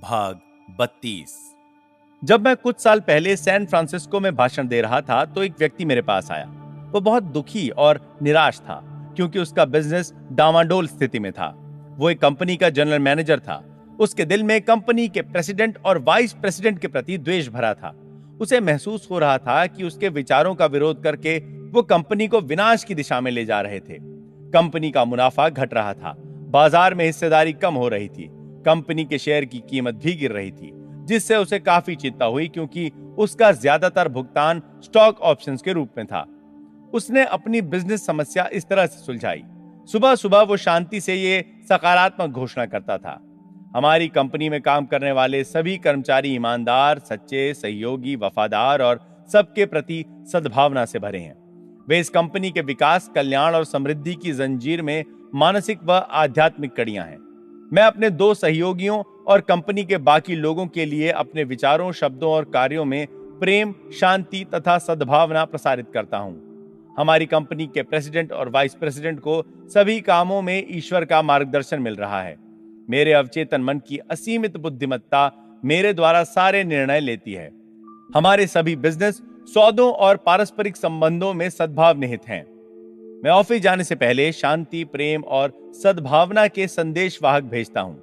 भाग 32। जब मैं कुछ साल पहले सैन फ्रांसिस्को में भाषण दे रहा था तो एक व्यक्ति मेरे पास आया। वो बहुत दुखी और निराश था क्योंकि उसका बिजनेस डामाडोल स्थिति में था। वो एक कंपनी का जनरल मैनेजर था। उसके दिल में कंपनी के प्रेसिडेंट और वाइस प्रेसिडेंट के प्रति द्वेष भरा था। उसे महसूस हो रहा था कि उसके विचारों का विरोध करके वो कंपनी को विनाश की दिशा में ले जा रहे थे। कंपनी का मुनाफा घट रहा था, बाजार में हिस्सेदारी कम हो रही थी, कंपनी के शेयर की कीमत भी गिर रही थी, जिससे उसे काफी चिंता हुई क्योंकि उसका ज्यादातर भुगतान स्टॉक ऑप्शंस के रूप में था। उसने अपनी बिजनेस समस्या इस तरह से सुलझाई। सुबह सुबह वो शांति से ये सकारात्मक घोषणा करता था, हमारी कंपनी में काम करने वाले सभी कर्मचारी ईमानदार, सच्चे, सहयोगी, वफादार और सबके प्रति सद्भावना से भरे हैं। वे इस कंपनी के विकास, कल्याण और समृद्धि की जंजीर में मानसिक व आध्यात्मिक कड़ियां हैं। मैं अपने 2 सहयोगियों और कंपनी के बाकी लोगों के लिए अपने विचारों, शब्दों और कार्यों में प्रेम, शांति तथा सद्भावना प्रसारित करता हूं। हमारी कंपनी के प्रेसिडेंट और वाइस प्रेसिडेंट को सभी कामों में ईश्वर का मार्गदर्शन मिल रहा है। मेरे अवचेतन मन की असीमित बुद्धिमत्ता मेरे द्वारा सारे निर्णय लेती है। हमारे सभी बिजनेस, सौदों और पारस्परिक संबंधों में सद्भाव निहित हैं। मैं ऑफिस जाने से पहले शांति, प्रेम और सद्भावना के संदेशवाहक भेजता हूं।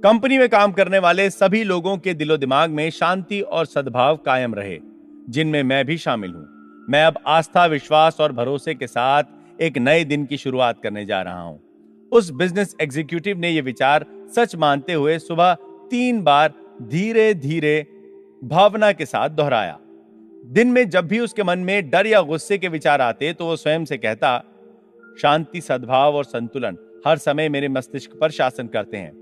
कंपनी में काम करने वाले सभी लोगों के दिलो दिमाग में शांति और सद्भाव कायम रहे, जिनमें मैं भी शामिल हूं। मैं अब आस्था, विश्वास और भरोसे के साथ एक नए दिन की शुरुआत करने जा रहा हूं। उस बिजनेस एग्जीक्यूटिव ने यह विचार सच मानते हुए सुबह 3 बार धीरे धीरे भावना के साथ दोहराया। दिन में जब भी उसके मन में डर या गुस्से के विचार आते तो वो स्वयं से कहता, शांति, सद्भाव और संतुलन हर समय मेरे मस्तिष्क पर शासन करते हैं।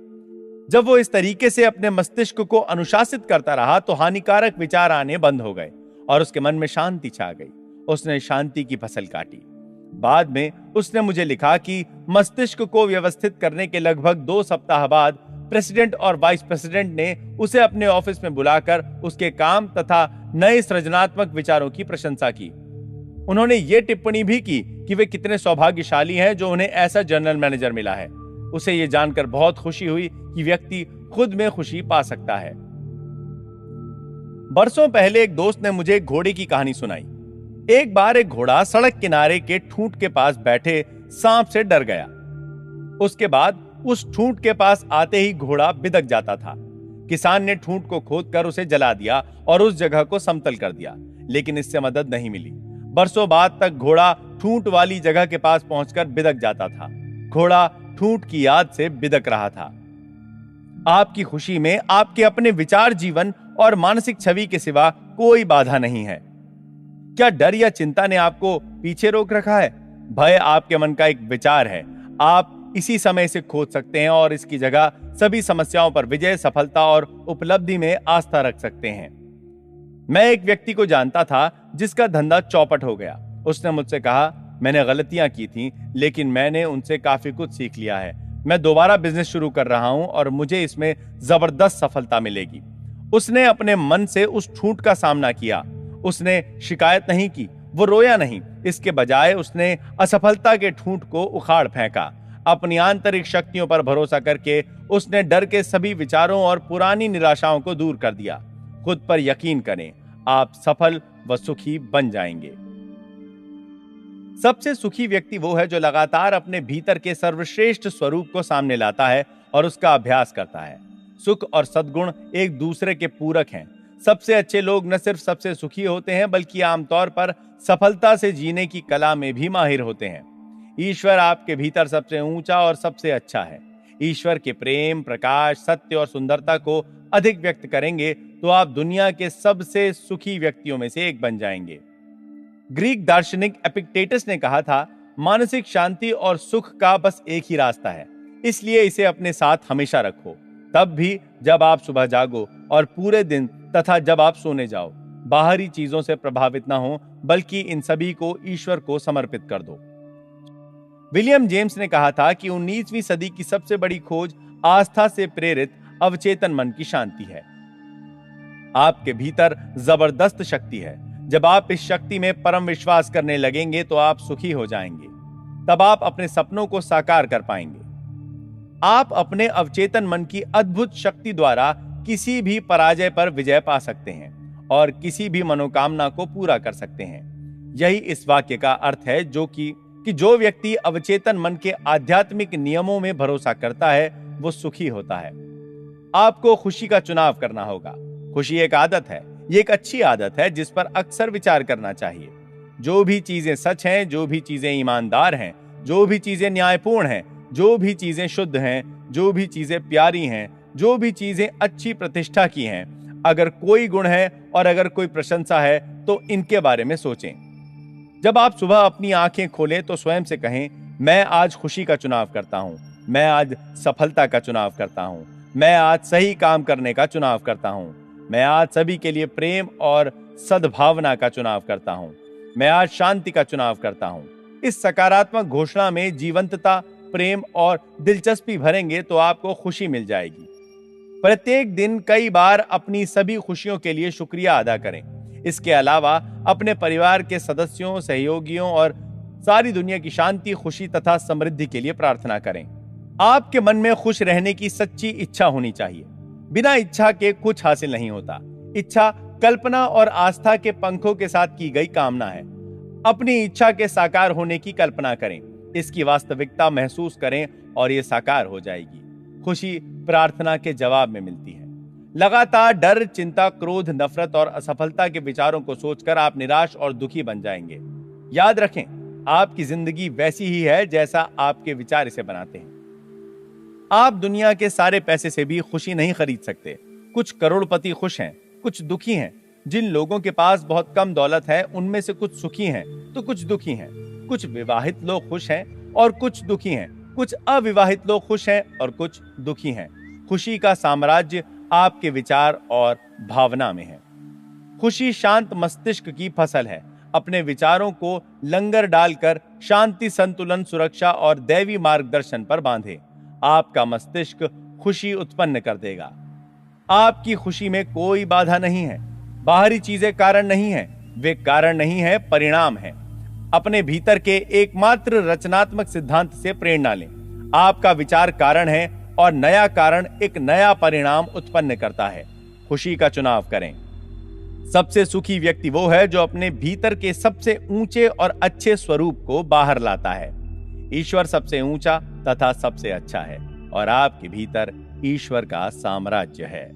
जब वो इस तरीके से अपने मस्तिष्क को अनुशासित करता रहा तो हानिकारक विचार आने बंद हो गए और उसके मन में शांति छा गई। उसने शांति की फसल काटी। बाद में उसने मुझे लिखा कि मस्तिष्क को व्यवस्थित करने के लगभग 2 सप्ताह बाद प्रेसिडेंट और वाइस प्रेसिडेंट ने उसे अपने ऑफिस में बुलाकर उसके काम तथा नए सृजनात्मक विचारों की प्रशंसा की। उन्होंने ये टिप्पणी भी की कि वे कितने सौभाग्यशाली हैं जो उन्हें ऐसा जनरल मैनेजर मिला है। उसे ये जानकर बहुत खुशी हुई कि व्यक्ति खुद में खुशी पा सकता है। बरसों पहले एक दोस्त ने मुझे एक घोड़े की कहानी सुनाई। एक बार एक घोड़ा सड़क किनारे के ठूंठ के पास बैठे सांप से डर गया। उसके बाद उस ठूंठ के पास आते ही घोड़ा बिदक जाता था। किसान ने ठूंठ को खोदकर उसे जला दिया और उस जगह को समतल कर दिया, लेकिन इससे मदद नहीं मिली। बरसों बाद तक घोड़ा ठूंठ वाली जगह के पास पहुंचकर बिदक जाता था। घोड़ा ठूंठ की याद से बिदक रहा था। आपकी खुशी में आपके अपने विचार, जीवन और मानसिक छवि के सिवा कोई बाधा नहीं है। क्या डर या चिंता ने आपको पीछे रोक रखा है? भय आपके मन का एक विचार है। आप इसी समय इसे खोज सकते हैं और इसकी जगह सभी समस्याओं पर विजय, सफलता और उपलब्धि में आस्था रख सकते हैं। मैं एक व्यक्ति को जानता था जिसका धंधा चौपट हो गया। उसने मुझसे कहा, मैंने गलतियां की थी लेकिन मैंने उनसे काफी कुछ सीख लिया है। मैं दोबारा बिजनेस शुरू कर रहा हूं और मुझे इसमें जबरदस्त सफलता मिलेगी। उसने अपने मन से उस ठूंठ का सामना किया। उसने शिकायत नहीं की, वो रोया नहीं। इसके बजाय उसने असफलता के ठूंठ को उखाड़ फेंका। अपनी आंतरिक शक्तियों पर भरोसा करके उसने डर के सभी विचारों और पुरानी निराशाओं को दूर कर दिया। खुद पर यकीन करें, आप सफल व सुखी बन जाएंगे। सबसे सुखी व्यक्ति वो है जो लगातार अपने भीतर के सर्वश्रेष्ठ स्वरूप को सामने लाता है और उसका अभ्यास करता है। सुख और सद्गुण एक दूसरे के पूरक हैं। सबसे अच्छे लोग न सिर्फ सबसे सुखी होते हैं बल्कि आमतौर पर सफलता से जीने की कला में भी माहिर होते हैं। ईश्वर आपके भीतर सबसे ऊंचा और सबसे अच्छा है। ईश्वर के प्रेम, प्रकाश, सत्य और सुंदरता को अधिक व्यक्त करेंगे तो आप दुनिया के सबसे सुखी व्यक्तियों में से एक बन जाएंगे। ग्रीक दार्शनिक एपिक्टेटस ने कहा था, मानसिक शांति और सुख का बस एक ही रास्ता है, इसलिए इसे अपने साथ हमेशा रखो। तब भी जब आप सुबह जागो और पूरे दिन तथा जब आप सोने जाओ, बाहरी चीजों से प्रभावित ना हो बल्कि इन सभी को ईश्वर को समर्पित कर दो। विलियम जेम्स ने कहा था कि 19वीं सदी की सबसे बड़ी खोज आस्था से प्रेरित अवचेतन मन की शांति है। आपके भीतर जबरदस्त शक्ति है। जब आप इस शक्ति में परम विश्वास करने लगेंगे तो आप सुखी हो जाएंगे। तब आप अपने सपनों को साकार कर पाएंगे। आप अपने अवचेतन मन की अद्भुत शक्ति द्वारा किसी भी पराजय पर विजय पा सकते हैं और किसी भी मनोकामना को पूरा कर सकते हैं। यही इस वाक्य का अर्थ है कि जो व्यक्ति अवचेतन मन के आध्यात्मिक नियमों में भरोसा करता है वो सुखी होता है। आपको खुशी का चुनाव करना होगा। खुशी एक आदत है, ये एक अच्छी आदत है जिस पर अक्सर विचार करना चाहिए। जो भी चीजें सच हैं, जो भी चीजें ईमानदार हैं, जो भी चीजें न्यायपूर्ण हैं, जो भी चीजें शुद्ध हैं, जो भी चीजें प्यारी हैं, जो भी चीजें अच्छी प्रतिष्ठा की हैं, अगर कोई गुण है और अगर कोई प्रशंसा है तो इनके बारे में सोचें। जब आप सुबह अपनी आंखें खोलें तो स्वयं से कहें, मैं आज खुशी का चुनाव करता हूं, मैं आज सफलता का चुनाव करता हूं, मैं आज सही काम करने का चुनाव करता हूं, मैं आज सभी के लिए प्रेम और सद्भावना का चुनाव करता हूं, मैं आज शांति का चुनाव करता हूं। इस सकारात्मक घोषणा में जीवंतता, प्रेम और दिलचस्पी भरेंगे तो आपको खुशी मिल जाएगी। प्रत्येक दिन कई बार अपनी सभी खुशियों के लिए शुक्रिया अदा करें। इसके अलावा अपने परिवार के सदस्यों, सहयोगियों और सारी दुनिया की शांति, खुशी तथा समृद्धि के लिए प्रार्थना करें। आपके मन में खुश रहने की सच्ची इच्छा होनी चाहिए। बिना इच्छा के कुछ हासिल नहीं होता। इच्छा कल्पना और आस्था के पंखों के साथ की गई कामना है। अपनी इच्छा के साकार होने की कल्पना करें, इसकी वास्तविकता महसूस करें और ये साकार हो जाएगी। खुशी प्रार्थना के जवाब में मिलती है। लगातार डर, चिंता, क्रोध, नफरत और असफलता के विचारों को सोचकर आप निराश और दुखी बन जाएंगे। याद रखें, आपकी जिंदगी वैसी ही है जैसा आपके विचार इसे बनाते हैं। आप दुनिया के सारे पैसे से भी खुशी नहीं खरीद सकते। कुछ करोड़पति खुश हैं, कुछ दुखी हैं। जिन लोगों के पास बहुत कम दौलत है उनमें से कुछ सुखी हैं तो कुछ दुखी हैं। कुछ विवाहित लोग खुश हैं और कुछ दुखी हैं। कुछ अविवाहित लोग खुश हैं और कुछ दुखी हैं। खुशी का साम्राज्य आपके विचार और भावना में है। खुशी शांत मस्तिष्क की फसल है। अपने विचारों को लंगर डालकर शांति, संतुलन, सुरक्षा और दैवी मार्गदर्शन पर बांधे। आपका मस्तिष्क खुशी उत्पन्न कर देगा। आपकी खुशी में कोई बाधा नहीं है। बाहरी चीजें कारण नहीं है, वे कारण नहीं है, परिणाम है। अपने भीतर के एकमात्र रचनात्मक सिद्धांत से प्रेरणा लें। आपका विचार कारण है और नया कारण एक नया परिणाम उत्पन्न करता है। खुशी का चुनाव करें। सबसे सुखी व्यक्ति वो है जो अपने भीतर के सबसे ऊंचे और अच्छे स्वरूप को बाहर लाता है। ईश्वर सबसे ऊंचा तथा सबसे अच्छा है और आपके भीतर ईश्वर का साम्राज्य है।